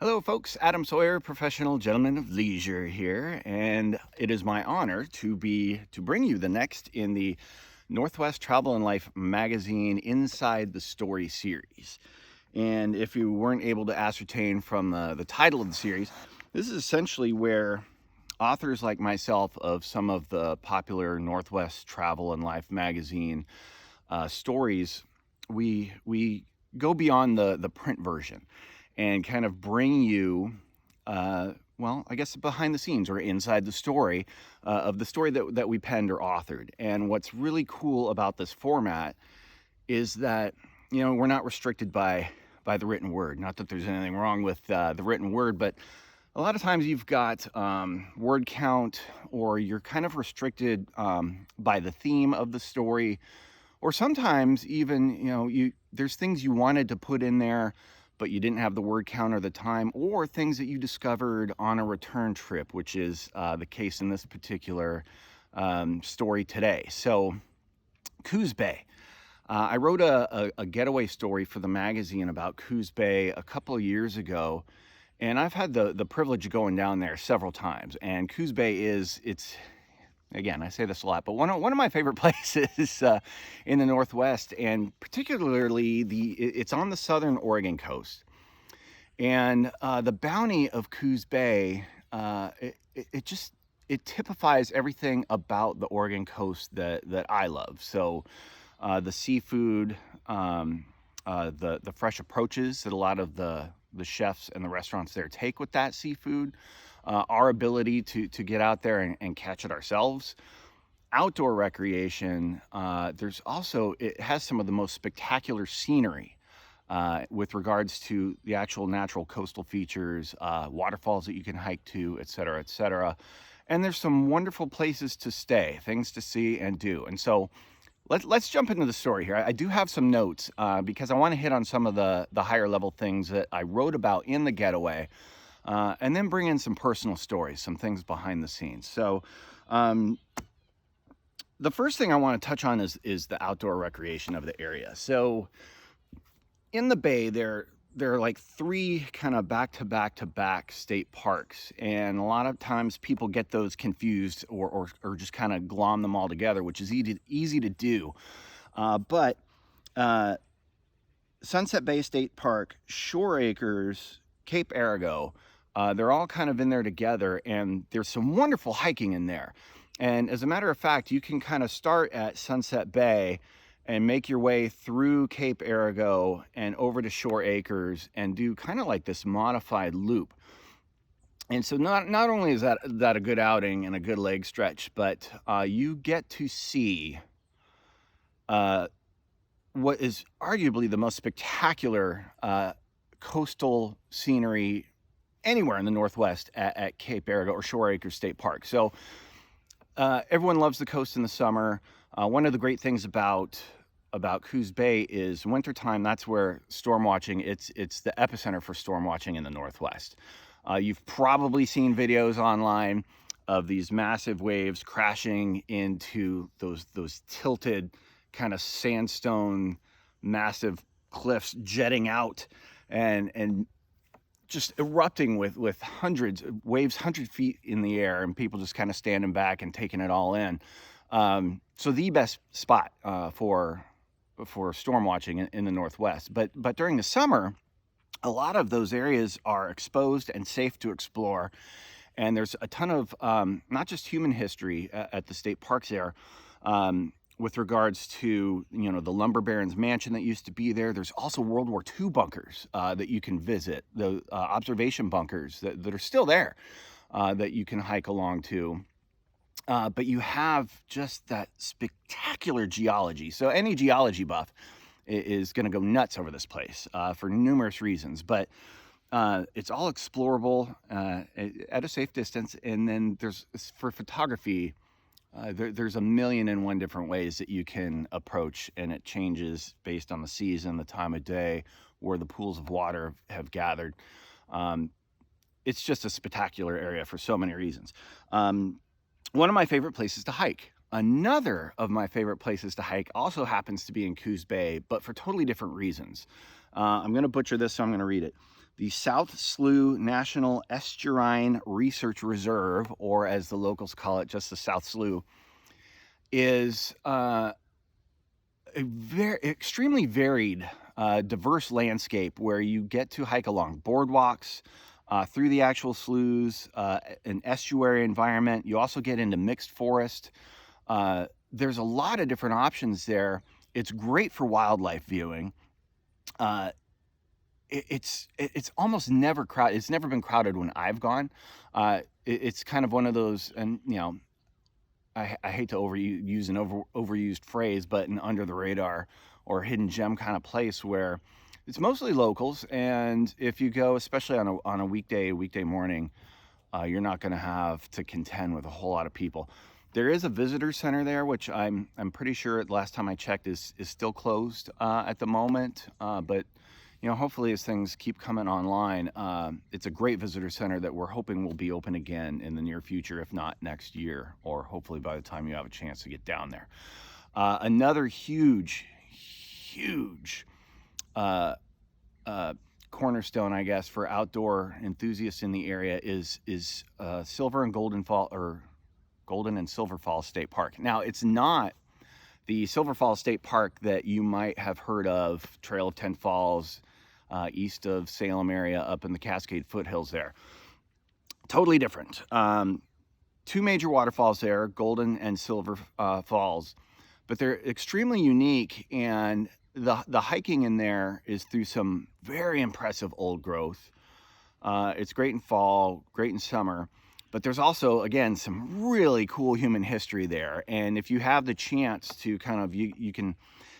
Hello folks, Adam Sawyer, professional gentleman of leisure here, and it is my honor to bring you the next in the Northwest Travel and Life magazine Inside the Story series. And if you weren't able to ascertain from the title of the series, this is essentially where authors like myself of some of the popular Northwest Travel and Life magazine stories, we go beyond the print version and kind of bring you, well, I guess behind the scenes or inside the story of the story that we penned or authored. And what's really cool about this format is that, we're not restricted by the written word. Not that there's anything wrong with the written word, but a lot of times you've got word count, or you're kind of restricted by the theme of the story, or sometimes even, there's things you wanted to put in there, but you didn't have the word count or the time, or things that you discovered on a return trip, which is the case in this particular story today. So, Coos Bay. I wrote a getaway story for the magazine about Coos Bay a couple of years ago, and I've had the privilege of going down there several times. And Coos Bay again, I say this a lot, but one of my favorite places in the Northwest, and particularly it's on the southern Oregon coast. And the bounty of Coos Bay, it typifies everything about the Oregon coast that I love. So the seafood, the fresh approaches that a lot of the chefs and the restaurants there take with that seafood, our ability to get out there and catch it ourselves. Outdoor recreation, it has some of the most spectacular scenery with regards to the actual natural coastal features, waterfalls that you can hike to, et cetera, et cetera. And there's some wonderful places to stay, things to see and do. And so let's jump into the story here. I do have some notes because I want to hit on some of the higher level things that I wrote about in the getaway. And then bring in some personal stories, some things behind the scenes. So the first thing I want to touch on is the outdoor recreation of the area. So in the Bay, there are like three kind of back-to-back state parks. And a lot of times people get those confused or just kind of glom them all together, which is easy to do. But Sunset Bay State Park, Shore Acres, Cape Arago, they're all kind of in there together, and there's some wonderful hiking in there. And as a matter of fact, you can kind of start at Sunset Bay and make your way through Cape Arago and over to Shore Acres and do kind of like this modified loop. And so not only is that a good outing and a good leg stretch, but you get to see what is arguably the most spectacular coastal scenery anywhere in the Northwest at Cape Arago or Shore Acres State Park. So everyone loves the coast in the summer. One of the great things about Coos Bay is wintertime. That's where storm watching, it's the epicenter for storm watching in the Northwest. You've probably seen videos online of these massive waves crashing into those tilted kind of sandstone massive cliffs jetting out and just erupting with hundreds of waves, 100 feet in the air, and people just kind of standing back and taking it all in. So the best spot for storm watching in the Northwest. But during the summer, a lot of those areas are exposed and safe to explore. And there's a ton of not just human history at the state parks there, with regards to, the lumber baron's mansion that used to be there. There's also World War II bunkers that you can visit, the observation bunkers that are still there that you can hike along to. But you have just that spectacular geology. So any geology buff is going to go nuts over this place for numerous reasons. But it's all explorable at a safe distance. And then for photography, there's a million and one different ways that you can approach, and it changes based on the season, the time of day, where the pools of water have gathered. It's just a spectacular area for so many reasons. One of my favorite places to hike. Another of my favorite places to hike also happens to be in Coos Bay, but for totally different reasons. I'm going to butcher this, so I'm going to read it. The South Slough National Estuarine Research Reserve, or as the locals call it, just the South Slough, is a extremely varied, diverse landscape where you get to hike along boardwalks, through the actual sloughs, an estuary environment. You also get into mixed forest. There's a lot of different options there. It's great for wildlife viewing. It's almost never crowded. It's never been crowded when I've gone. It's kind of one of those, and I hate to use an overused phrase, but an under the radar or hidden gem kind of place where it's mostly locals. And if you go, especially on a weekday morning, you're not going to have to contend with a whole lot of people. There is a visitor center there, which I'm pretty sure the last time I checked is still closed at the moment. But hopefully as things keep coming online, it's a great visitor center that we're hoping will be open again in the near future, if not next year, or hopefully by the time you have a chance to get down there. Another huge cornerstone, I guess, for outdoor enthusiasts in the area is Silver and Golden and Silver Falls State Park. Now, it's not the Silver Falls State Park that you might have heard of, Trail of 10 Falls, east of Salem area, up in the Cascade foothills there. Totally different. Two major waterfalls there, Golden and Silver Falls, but they're extremely unique, and the hiking in there is through some very impressive old growth. It's great in fall, great in summer, but there's also, again, some really cool human history there. And if you have the chance to kind of, you can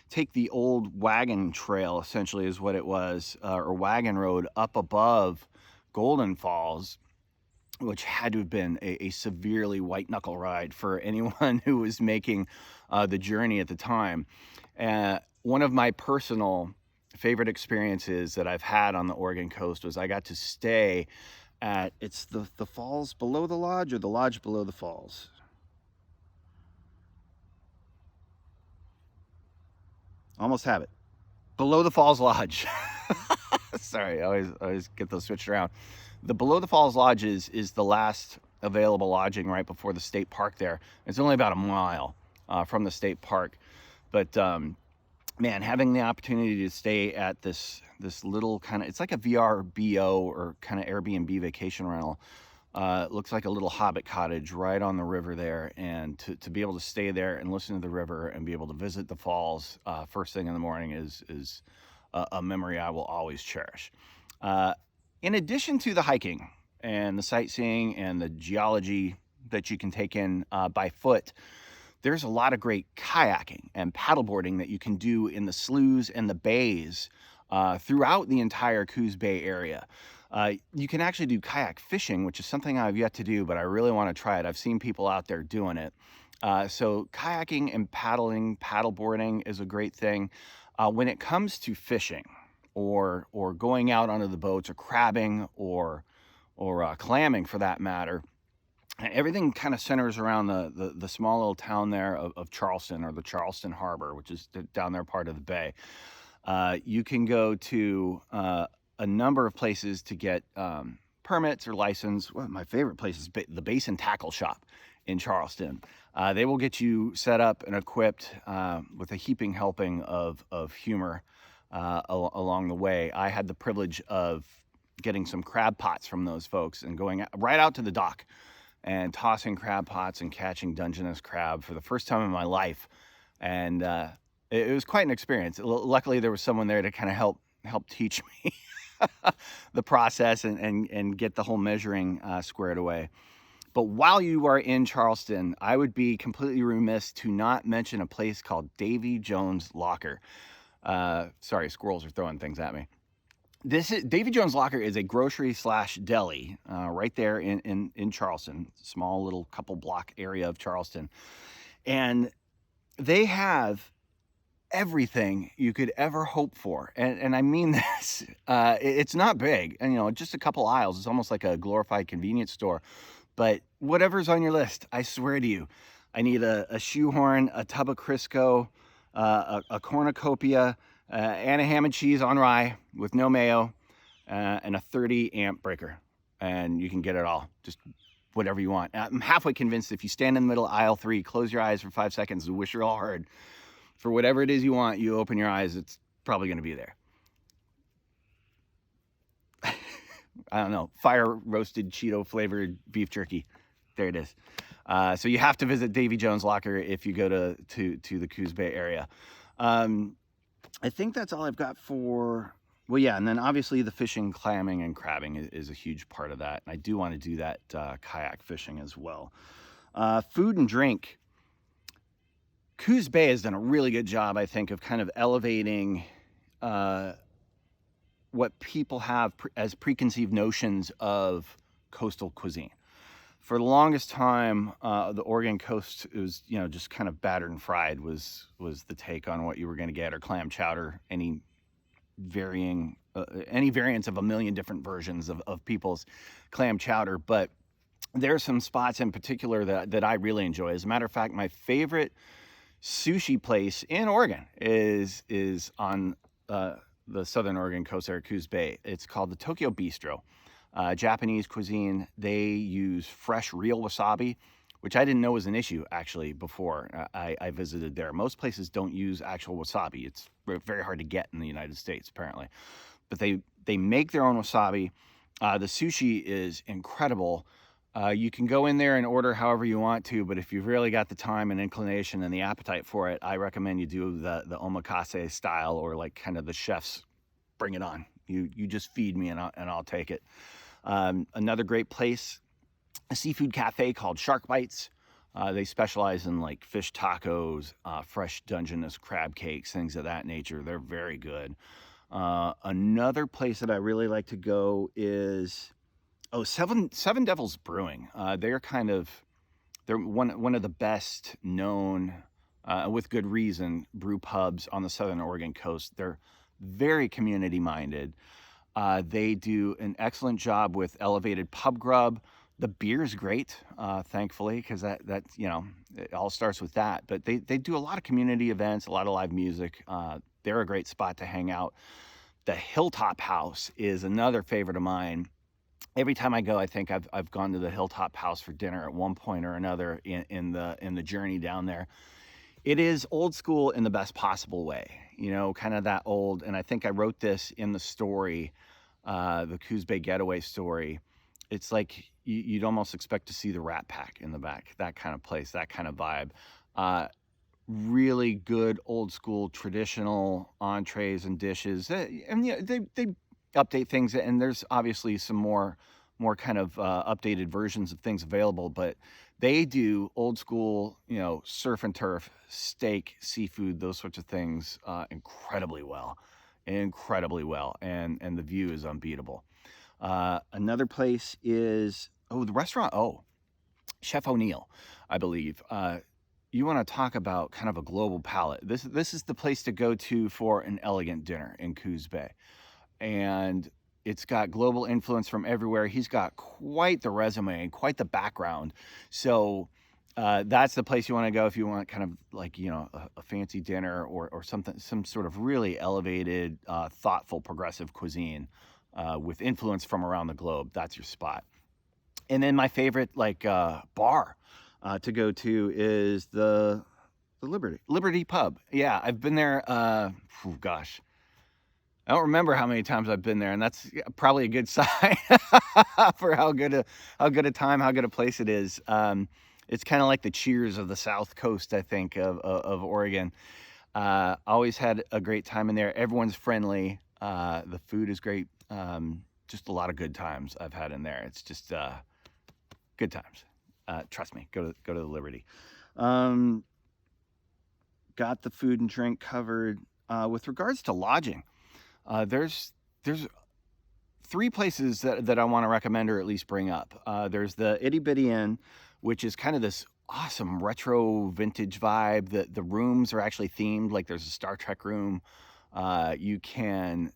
take the old wagon trail, essentially is what it was, or wagon road up above Golden Falls, which had to have been a severely white knuckle ride for anyone who was making the journey at the time. One of my personal favorite experiences that I've had on the Oregon coast was I got to stay at, it's the falls below the lodge, or the lodge below the falls? Almost have it. Below the Falls Lodge. Sorry, I always get those switched around. The Below the Falls Lodge is the last available lodging right before the state park there. It's only about a mile from the state park. But man, having the opportunity to stay at this little kind of, it's like a VRBO or kind of Airbnb vacation rental. Looks like a little hobbit cottage right on the river there, and to be able to stay there and listen to the river and be able to visit the falls first thing in the morning is a memory I will always cherish. In addition to the hiking and the sightseeing and the geology that you can take in by foot, there's a lot of great kayaking and paddleboarding that you can do in the sloughs and the bays throughout the entire Coos Bay area. You can actually do kayak fishing, which is something I've yet to do, but I really want to try it. I've seen people out there doing it. So kayaking and paddleboarding is a great thing. When it comes to fishing or going out onto the boats, or crabbing or clamming for that matter, everything kind of centers around the small little town there of Charleston, or the Charleston Harbor, which is down there part of the bay. You can go to a number of places to get permits or license. Well, my favorite place is the Basin Tackle Shop in Charleston. They will get you set up and equipped with a heaping helping of humor along the way. I had the privilege of getting some crab pots from those folks and going right out to the dock and tossing crab pots and catching Dungeness crab for the first time in my life. And it was quite an experience. Luckily, there was someone there to kind of help teach me the process and get the whole measuring squared away. But while you are in Charleston, I would be completely remiss to not mention a place called Davy Jones Locker. Sorry, squirrels are throwing things at me. Davy Jones Locker is a grocery/deli right there in Charleston, small little couple block area of Charleston. And they have everything you could ever hope for. And I mean this, it's not big, and just a couple aisles. It's almost like a glorified convenience store. But whatever's on your list, I swear to you, I need a shoehorn, a tub of Crisco, a cornucopia, and a ham and cheese on rye with no mayo, and a 30 amp breaker, and you can get it all, just whatever you want. I'm halfway convinced if you stand in the middle of aisle 3, close your eyes for 5 seconds and wish you're all heard for whatever it is you want, you open your eyes, it's probably going to be there. I don't know, fire roasted Cheeto flavored beef jerky. There it is. So you have to visit Davy Jones Locker if you go to the Coos Bay area. I think that's all I've got for, well, yeah, and then obviously the fishing, clamming, and crabbing is a huge part of that. And I do want to do that kayak fishing as well. Food and drink. Coos Bay has done a really good job, I think, of kind of elevating what people have as preconceived notions of coastal cuisine. For the longest time, the Oregon coast was, just kind of battered and fried was the take on what you were going to get, or clam chowder, any variance of a million different versions of people's clam chowder. But there are some spots in particular that I really enjoy. As a matter of fact, my favorite sushi place in Oregon is on the southern Oregon coast there at Coos Bay. It's called the Tokyo Bistro. Japanese cuisine. They use fresh, real wasabi, which I didn't know was an issue actually before I visited there. Most places don't use actual wasabi. It's very hard to get in the United States, apparently. But they make their own wasabi. The sushi is incredible. You can go in there and order however you want to, but if you've really got the time and inclination and the appetite for it, I recommend you do the omakase style, or like kind of the chef's bring it on. You just feed me and I'll take it. Another great place, a seafood cafe called Shark Bites. They specialize in like fish tacos, fresh Dungeness crab cakes, things of that nature. They're very good. Another place that I really like to go is Seven Devils Brewing. They're one of the best known, with good reason, brew pubs on the southern Oregon coast. They're very community minded. They do an excellent job with elevated pub grub. The beer's great, thankfully, because that it all starts with that. But they do a lot of community events, a lot of live music. They're a great spot to hang out. The Hilltop House is another favorite of mine. Every time I go, I think I've gone to the Hilltop House for dinner at one point or another in the journey down there. It is old school in the best possible way, kind of that old. And I think I wrote this in the story, the Coos Bay Getaway story. It's like you'd almost expect to see the Rat Pack in the back, that kind of place, that kind of vibe. Really good old school traditional entrees and dishes. And they update things, and there's obviously some more kind of updated versions of things available, but they do old school, surf and turf, steak, seafood, those sorts of things incredibly well, and the view is unbeatable. Another place is the restaurant Chef O'Neill, I believe. You want to talk about kind of a global palate. This is the place to go to for an elegant dinner in Coos Bay. And it's got global influence from everywhere. He's got quite the resume and quite the background. So that's the place you want to go if you want kind of like, a fancy dinner or something, some sort of really elevated, thoughtful, progressive cuisine with influence from around the globe. That's your spot. And then my favorite bar to go to is the Liberty Pub. Yeah, I've been there. Gosh. I don't remember how many times I've been there, and that's probably a good sign for how good a time, how good a place it is. It's kind of like the Cheers of the South Coast, I think, of Oregon. Always had a great time in there. Everyone's friendly. The food is great. Just a lot of good times I've had in there. It's just good times. Trust me. Go to the Liberty. Got the food and drink covered. With regards to lodging, there's 3 places that I want to recommend or at least bring up. There's the Itty Bitty Inn, which is kind of this awesome retro vintage vibe. The rooms are actually themed, like there's a Star Trek room. You can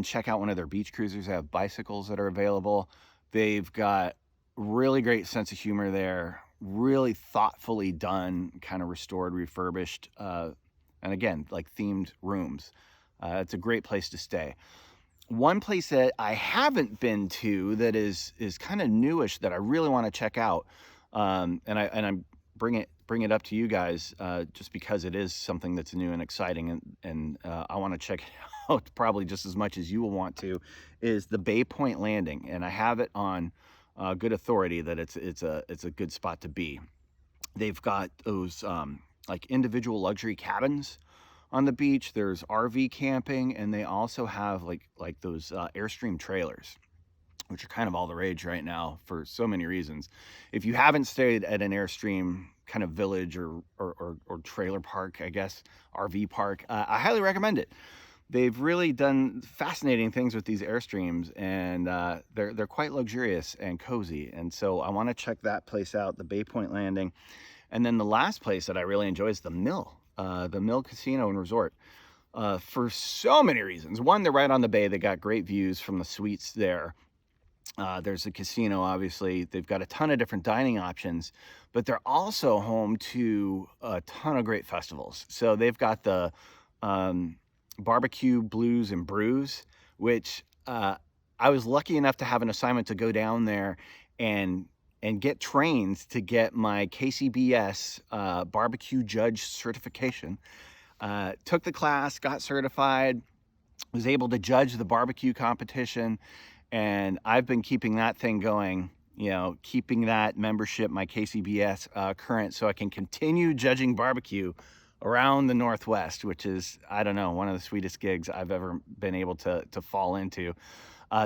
check out one of their beach cruisers. They have bicycles that are available. They've got really great sense of humor there, really thoughtfully done, kind of restored, refurbished, and again, like themed rooms. It's a great place to stay. One place that I haven't been to that is kind of newish that I really want to check out, and I'm bring it up to you guys just because it is something that's new and exciting, and I want to check it out probably just as much as you will want to, is the Bay Point Landing, and I have it on good authority that it's a good spot to be. They've got those like individual luxury cabins on the beach. There's RV camping, and they also have like those Airstream trailers, which are kind of all the rage right now for so many reasons. If you haven't stayed at an Airstream kind of village or trailer park, I guess, RV park, I highly recommend it. They've really done fascinating things with these Airstreams, and they're quite luxurious and cozy. And so I want to check that place out, the Bay Point Landing. And then the last place that I really enjoy is the Mill Casino and Resort, for so many reasons. One, they're right on the bay. They got great views from the suites there. There's a casino, obviously. They've got a ton of different dining options, but they're also home to a ton of great festivals. So they've got the Barbecue Blues and Brews, which I was lucky enough to have an assignment to go down there and get trained to get my KCBS barbecue judge certification. Took the class, got certified, was able to judge the barbecue competition, and I've been keeping that thing going, keeping that membership, my KCBS, current, so I can continue judging barbecue around the Northwest, which is, I don't know, one of the sweetest gigs I've ever been able to fall into.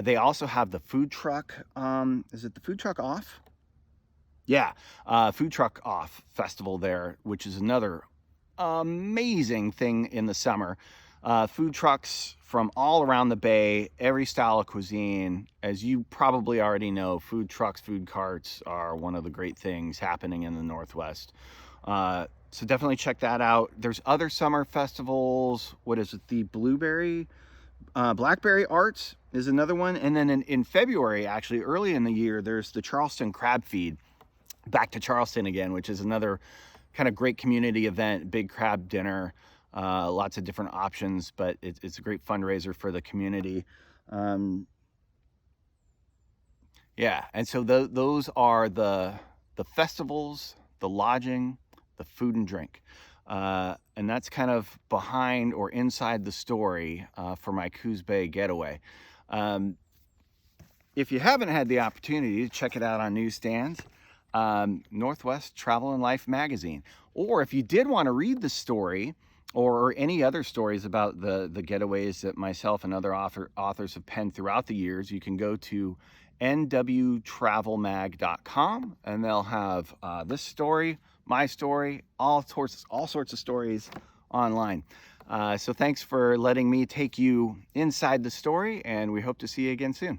They also have the food truck, is it the Food Truck Off? Yeah, Food Truck Off Festival there, which is another amazing thing in the summer. Food trucks from all around the Bay, every style of cuisine. As you probably already know, food trucks, food carts are one of the great things happening in the Northwest. So definitely check that out. There's other summer festivals. What is it? The Blackberry Arts is another one. And then in February, actually, early in the year, there's the Charleston Crab Feed. Back to Charleston again, which is another kind of great community event, big crab dinner, lots of different options, but it's a great fundraiser for the community. Yeah, and so those are the festivals, the lodging, the food and drink. And that's kind of behind or inside the story for my Coos Bay getaway. If you haven't had the opportunity to check it out on newsstands, Northwest Travel and Life magazine. Or if you did want to read the story or any other stories about the getaways that myself and other authors have penned throughout the years, you can go to nwtravelmag.com, and they'll have this story, my story, all sorts of stories online. So thanks for letting me take you inside the story, and we hope to see you again soon.